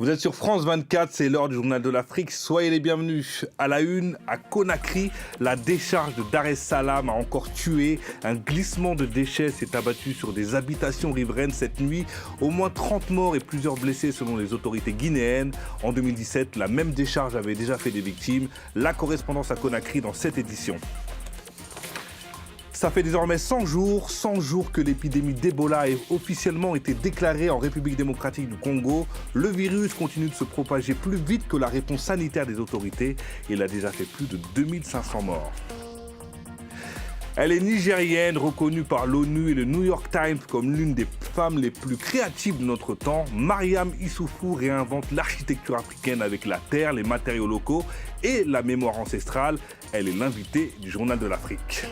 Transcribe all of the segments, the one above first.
Vous êtes sur France 24, c'est l'heure du journal de l'Afrique. Soyez les bienvenus. À la une, à Conakry, la décharge de Dar es Salaam a encore tué. Un glissement de déchets s'est abattu sur des habitations riveraines cette nuit. Au moins 30 morts et plusieurs blessés selon les autorités guinéennes. En 2017, la même décharge avait déjà fait des victimes. La correspondance à Conakry dans cette édition. Ça fait désormais 100 jours que l'épidémie d'Ebola a officiellement été déclarée en République démocratique du Congo. Le virus continue de se propager plus vite que la réponse sanitaire des autorités. Il a déjà fait plus de 2500 morts. Elle est nigérienne, reconnue par l'ONU et le New York Times comme l'une des femmes les plus créatives de notre temps. Mariam Issoufou réinvente l'architecture africaine avec la terre, les matériaux locaux et la mémoire ancestrale. Elle est l'invitée du Journal de l'Afrique.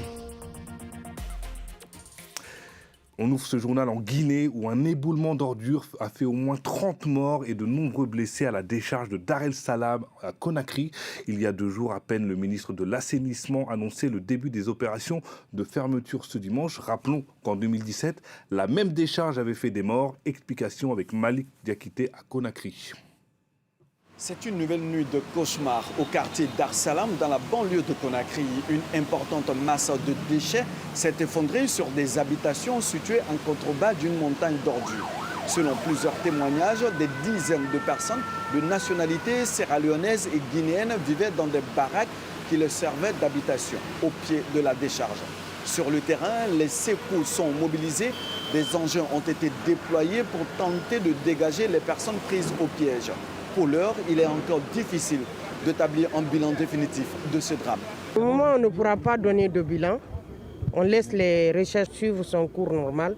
On ouvre ce journal en Guinée où un éboulement d'ordures a fait au moins 30 morts et de nombreux blessés à la décharge de Dar es Salaam à Conakry. Il y a 2 jours à peine, le ministre de l'Assainissement annonçait le début des opérations de fermeture ce dimanche. Rappelons qu'en 2017, la même décharge avait fait des morts. Explication avec Malik Diakité à Conakry. C'est une nouvelle nuit de cauchemar au quartier Dar es Salaam, dans la banlieue de Conakry. Une importante masse de déchets s'est effondrée sur des habitations situées en contrebas d'une montagne d'ordures. Selon plusieurs témoignages, des dizaines de personnes de nationalité sierra-léonaise et guinéenne vivaient dans des baraques qui leur servaient d'habitation au pied de la décharge. Sur le terrain, les secours sont mobilisés. Des engins ont été déployés pour tenter de dégager les personnes prises au piège. Pour l'heure, il est encore difficile d'établir un bilan définitif de ce drame. Au moment où on ne pourra pas donner de bilan, on laisse les recherches suivre son cours normal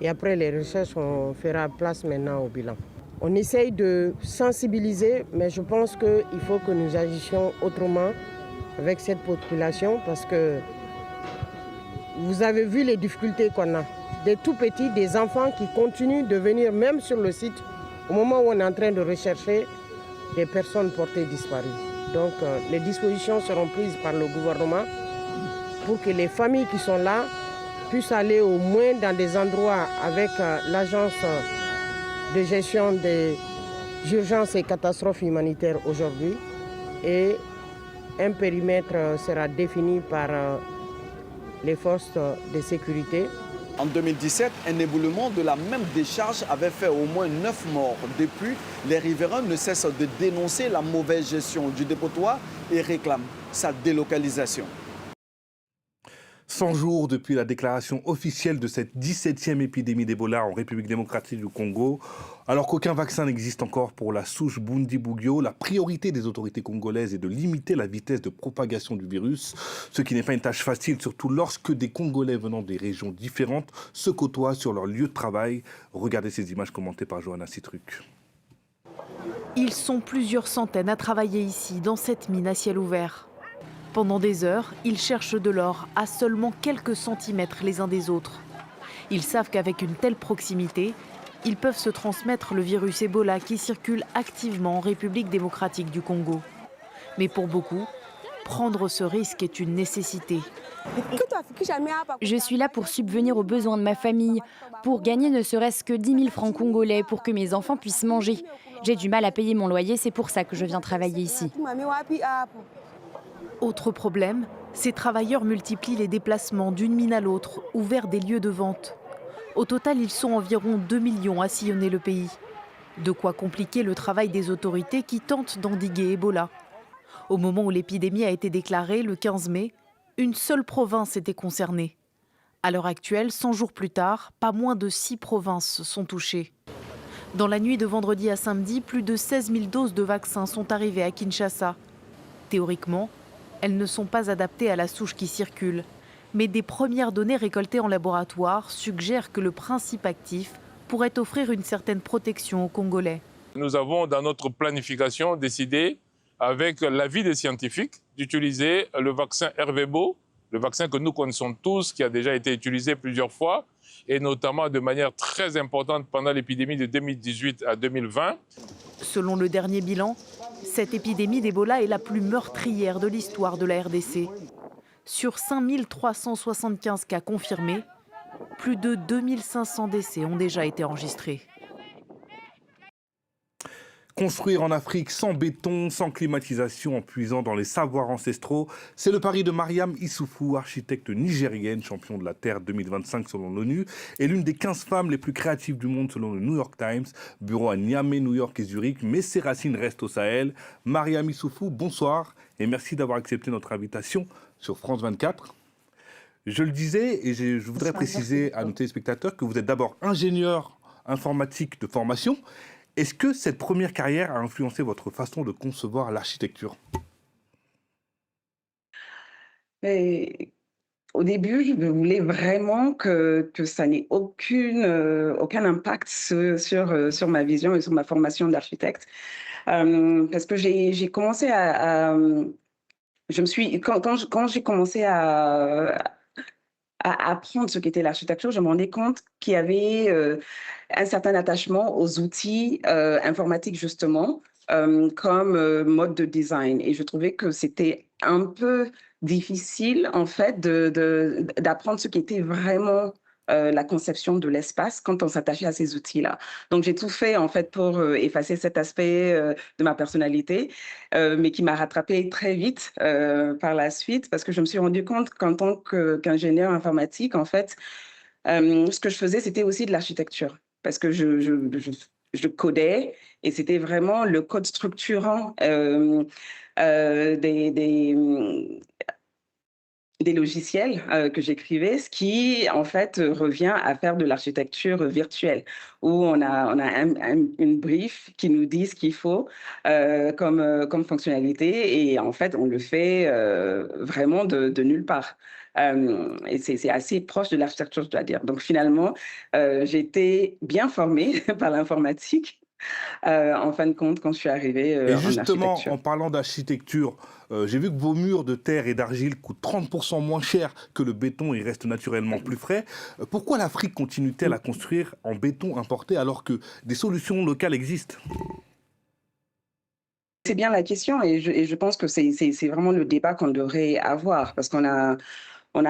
et après les recherches, on fera place maintenant au bilan. On essaye de sensibiliser, mais je pense qu'il faut que nous agissions autrement avec cette population parce que vous avez vu les difficultés qu'on a. Des tout petits, des enfants qui continuent de venir même sur le site au moment où on est en train de rechercher des personnes portées disparues. Donc les dispositions seront prises par le gouvernement pour que les familles qui sont là puissent aller au moins dans des endroits avec l'agence de gestion des urgences et catastrophes humanitaires aujourd'hui. Et un périmètre sera défini par les forces de sécurité. En 2017, un éboulement de la même décharge avait fait au moins 9 morts. Depuis, les riverains ne cessent de dénoncer la mauvaise gestion du dépotoir et réclament sa délocalisation. 100 jours depuis la déclaration officielle de cette 17e épidémie d'Ebola en République démocratique du Congo. Alors qu'aucun vaccin n'existe encore pour la souche Bundibugyo, la priorité des autorités congolaises est de limiter la vitesse de propagation du virus, ce qui n'est pas une tâche facile, surtout lorsque des Congolais venant des régions différentes se côtoient sur leur lieu de travail. Regardez ces images commentées par Johanna Citruc. Ils sont plusieurs centaines à travailler ici, dans cette mine à ciel ouvert. Pendant des heures, ils cherchent de l'or à seulement quelques centimètres les uns des autres. Ils savent qu'avec une telle proximité, ils peuvent se transmettre le virus Ebola qui circule activement en République démocratique du Congo. Mais pour beaucoup, prendre ce risque est une nécessité. Je suis là pour subvenir aux besoins de ma famille, pour gagner ne serait-ce que 10 000 francs congolais pour que mes enfants puissent manger. J'ai du mal à payer mon loyer, c'est pour ça que je viens travailler ici. Autre problème, ces travailleurs multiplient les déplacements d'une mine à l'autre ou vers des lieux de vente. Au total, ils sont environ 2 millions à sillonner le pays. De quoi compliquer le travail des autorités qui tentent d'endiguer Ebola. Au moment où l'épidémie a été déclarée, le 15 mai, une seule province était concernée. À l'heure actuelle, 100 jours plus tard, pas moins de 6 provinces sont touchées. Dans la nuit de vendredi à samedi, plus de 16 000 doses de vaccins sont arrivées à Kinshasa. Théoriquement, elles ne sont pas adaptées à la souche qui circule. Mais des premières données récoltées en laboratoire suggèrent que le principe actif pourrait offrir une certaine protection aux Congolais. Nous avons dans notre planification décidé, avec l'avis des scientifiques, d'utiliser le vaccin Ervebo, le vaccin que nous connaissons tous, qui a déjà été utilisé plusieurs fois, et notamment de manière très importante pendant l'épidémie de 2018 à 2020. Selon le dernier bilan, cette épidémie d'Ebola est la plus meurtrière de l'histoire de la RDC. Sur 5 375 cas confirmés, plus de 2 500 décès ont déjà été enregistrés. Construire en Afrique sans béton, sans climatisation, en puisant dans les savoirs ancestraux, c'est le pari de Mariam Issoufou, architecte nigérienne, champion de la Terre 2025 selon l'ONU, et l'une des 15 femmes les plus créatives du monde selon le New York Times, bureau à Niamey, New York et Zurich, mais ses racines restent au Sahel. Mariam Issoufou, bonsoir et merci d'avoir accepté notre invitation sur France 24. Je le disais et je voudrais préciser à nos téléspectateurs que vous êtes d'abord ingénieur informatique de formation. Est-ce que cette première carrière a influencé votre façon de concevoir l'architecture? Au début, je voulais vraiment que ça n'ait aucun impact sur ma vision et sur ma formation d'architecte. Parce que j'ai commencé quand j'ai commencé à apprendre ce qu'était l'architecture, je me rendais compte qu'il y avait un certain attachement aux outils informatiques, justement, comme mode de design. Et je trouvais que c'était un peu difficile, en fait, d'apprendre ce qui était vraiment la conception de l'espace quand on s'attachait à ces outils-là. Donc, j'ai tout fait, en fait, pour effacer cet aspect de ma personnalité, mais qui m'a rattrapée très vite par la suite, parce que je me suis rendu compte qu'en tant qu'ingénieur informatique, en fait, ce que je faisais, c'était aussi de l'architecture, parce que je codais, et c'était vraiment le code structurant des logiciels que j'écrivais, ce qui, en fait, revient à faire de l'architecture virtuelle, où on a une brief qui nous dit ce qu'il faut comme fonctionnalité, et en fait, on le fait vraiment de nulle part. Et c'est assez proche de l'architecture, je dois dire. Donc, finalement, j'ai été bien formée par l'informatique, en fin de compte, quand je suis arrivée Et en justement, architecture. en parlant d'architecture, j'ai vu que vos murs de terre et d'argile coûtent 30% moins cher que le béton et restent naturellement plus frais. Pourquoi l'Afrique continue-t-elle à construire en béton importé alors que des solutions locales existent? C'est bien la question, et je pense que c'est vraiment le débat qu'on devrait avoir, parce qu'on a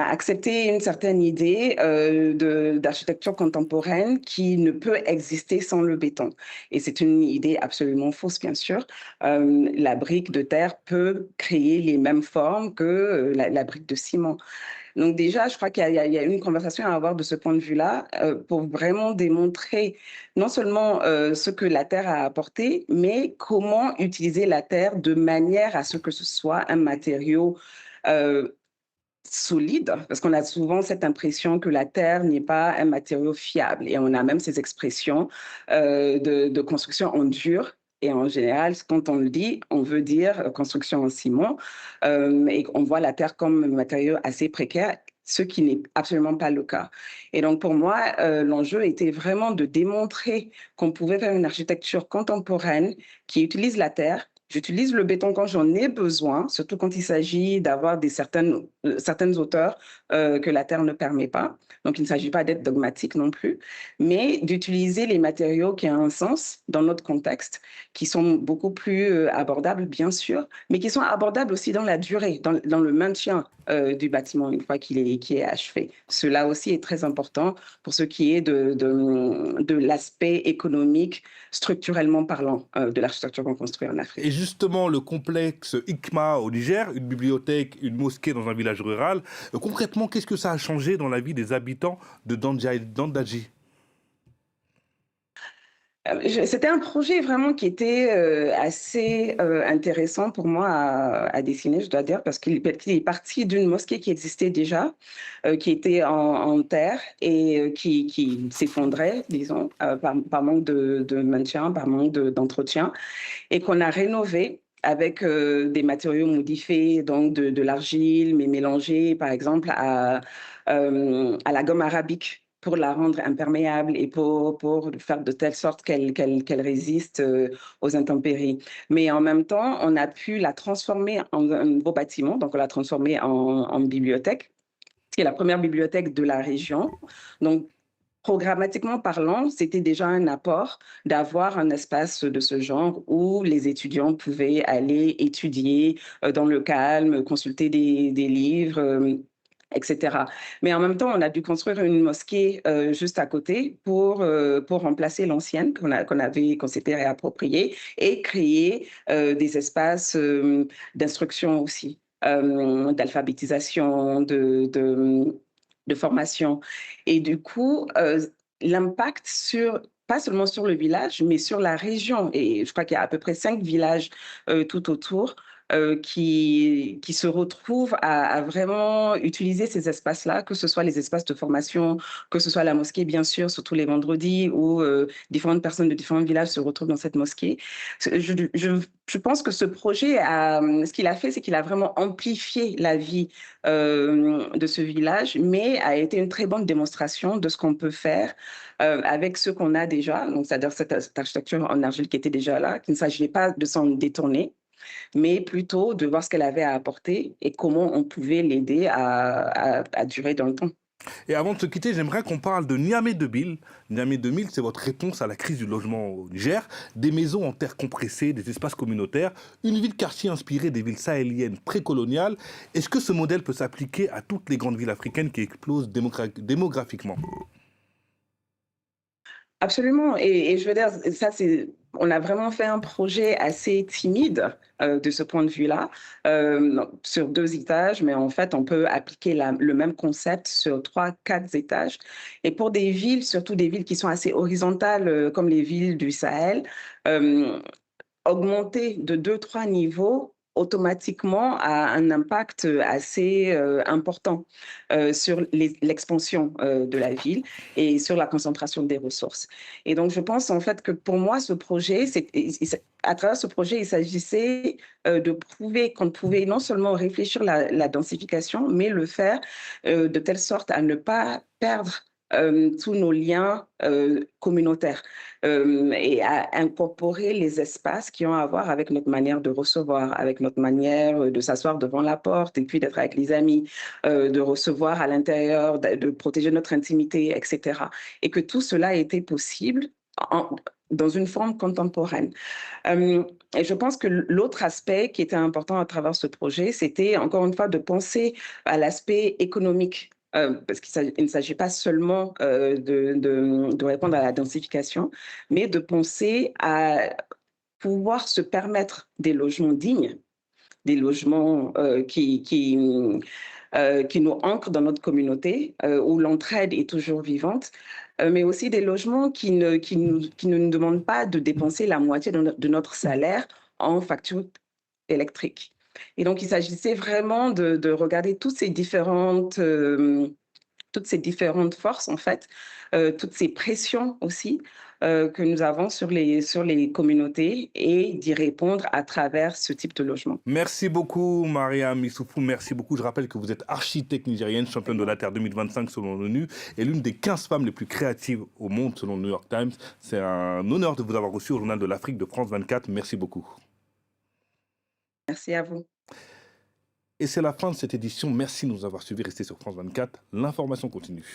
accepté une certaine idée d'architecture contemporaine qui ne peut exister sans le béton. Et c'est une idée absolument fausse, bien sûr. La brique de terre peut créer les mêmes formes que la brique de ciment. Donc déjà, je crois qu'il y a une conversation à avoir de ce point de vue-là pour vraiment démontrer non seulement ce que la terre a apporté, mais comment utiliser la terre de manière à ce que ce soit un matériau solide, parce qu'on a souvent cette impression que la terre n'est pas un matériau fiable. Et on a même ces expressions de construction en dur. Et en général, quand on le dit, on veut dire construction en ciment. Et on voit la terre comme un matériau assez précaire, ce qui n'est absolument pas le cas. Et donc, pour moi, l'enjeu était vraiment de démontrer qu'on pouvait faire une architecture contemporaine qui utilise la terre. J'utilise le béton quand j'en ai besoin, surtout quand il s'agit d'avoir certaines hauteurs que la terre ne permet pas. Donc, il ne s'agit pas d'être dogmatique non plus, mais d'utiliser les matériaux qui ont un sens dans notre contexte, qui sont beaucoup plus abordables, bien sûr, mais qui sont abordables aussi dans la durée, dans le maintien du bâtiment une fois qu'il est achevé. Cela aussi est très important pour ce qui est de l'aspect économique, structurellement parlant, de l'architecture qu'on construit en Afrique. Et justement, le complexe ICMA au Niger, une bibliothèque, une mosquée dans un village rural, concrètement, qu'est-ce que ça a changé dans la vie des habitants de Dandaji? C'était un projet vraiment qui était assez intéressant pour moi à dessiner, je dois dire, parce qu'il est parti d'une mosquée qui existait déjà, qui était en terre et qui s'effondrait, disons, par manque de maintien, par manque d'entretien, et qu'on a rénové avec des matériaux modifiés, donc de l'argile, mais mélangés, par exemple, à la gomme arabique, pour la rendre imperméable et pour faire de telle sorte qu'elle résiste aux intempéries. Mais en même temps, on a pu la transformer en un nouveau bâtiment, donc on l'a transformée en bibliothèque, qui est la première bibliothèque de la région. Donc, programmatiquement parlant, c'était déjà un apport d'avoir un espace de ce genre où les étudiants pouvaient aller étudier dans le calme, consulter des livres, etc. Mais en même temps, on a dû construire une mosquée juste à côté pour remplacer l'ancienne qu'on s'était réappropriée et créer des espaces d'instruction aussi, d'alphabétisation, de formation. Et du coup, l'impact pas seulement sur le village, mais sur la région. Et je crois qu'il y a à peu près 5 villages tout autour qui se retrouvent à vraiment utiliser ces espaces-là, que ce soit les espaces de formation, que ce soit la mosquée, bien sûr, surtout les vendredis où différentes personnes de différents villages se retrouvent dans cette mosquée. Je pense que ce projet, ce qu'il a fait, c'est qu'il a vraiment amplifié la vie de ce village, mais a été une très bonne démonstration de ce qu'on peut faire avec ce qu'on a déjà, donc c'est-à-dire cette architecture en argile qui était déjà là, qu'il ne s'agissait pas de s'en détourner, mais plutôt de voir ce qu'elle avait à apporter et comment on pouvait l'aider à durer dans le temps. Et avant de se quitter, j'aimerais qu'on parle de Niamey 2000. Niamey 2000, c'est votre réponse à la crise du logement au Niger. Des maisons en terre compressée, des espaces communautaires, une ville-quartier inspirée des villes sahéliennes précoloniales. Est-ce que ce modèle peut s'appliquer à toutes les grandes villes africaines qui explosent démographiquement ? Absolument. Et je veux dire, on a vraiment fait un projet assez timide de ce point de vue-là, sur 2 étages, mais en fait, on peut appliquer le même concept sur 3, 4 étages. Et pour des villes, surtout des villes qui sont assez horizontales, comme les villes du Sahel, augmenter de 2, 3 niveaux automatiquement a un impact assez important sur l'expansion de la ville et sur la concentration des ressources. Et donc, je pense en fait que pour moi, ce projet, à travers ce projet, il s'agissait de prouver qu'on pouvait non seulement réfléchir la densification, mais le faire de telle sorte à ne pas perdre tous nos liens communautaires et à incorporer les espaces qui ont à voir avec notre manière de recevoir, avec notre manière de s'asseoir devant la porte et puis d'être avec les amis, de recevoir à l'intérieur, de protéger notre intimité, etc. Et que tout cela était possible dans une forme contemporaine. Et je pense que l'autre aspect qui était important à travers ce projet, c'était encore une fois de penser à l'aspect économique. Parce qu'il ne s'agit pas seulement de répondre à la densification, mais de penser à pouvoir se permettre des logements dignes, des logements qui nous ancrent dans notre communauté, où l'entraide est toujours vivante, mais aussi des logements qui ne nous demandent pas de dépenser la moitié de notre salaire en facture électrique. Et donc, il s'agissait vraiment de regarder toutes ces différentes forces, en fait, toutes ces pressions aussi que nous avons sur les communautés et d'y répondre à travers ce type de logement. Merci beaucoup, Mariam Issoufou. Merci beaucoup. Je rappelle que vous êtes architecte nigérienne, championne de la Terre 2025 selon l'ONU et l'une des 15 femmes les plus créatives au monde selon le New York Times. C'est un honneur de vous avoir reçu au Journal de l'Afrique de France 24. Merci beaucoup. Merci à vous. Et c'est la fin de cette édition. Merci de nous avoir suivis. Restez sur France 24. L'information continue.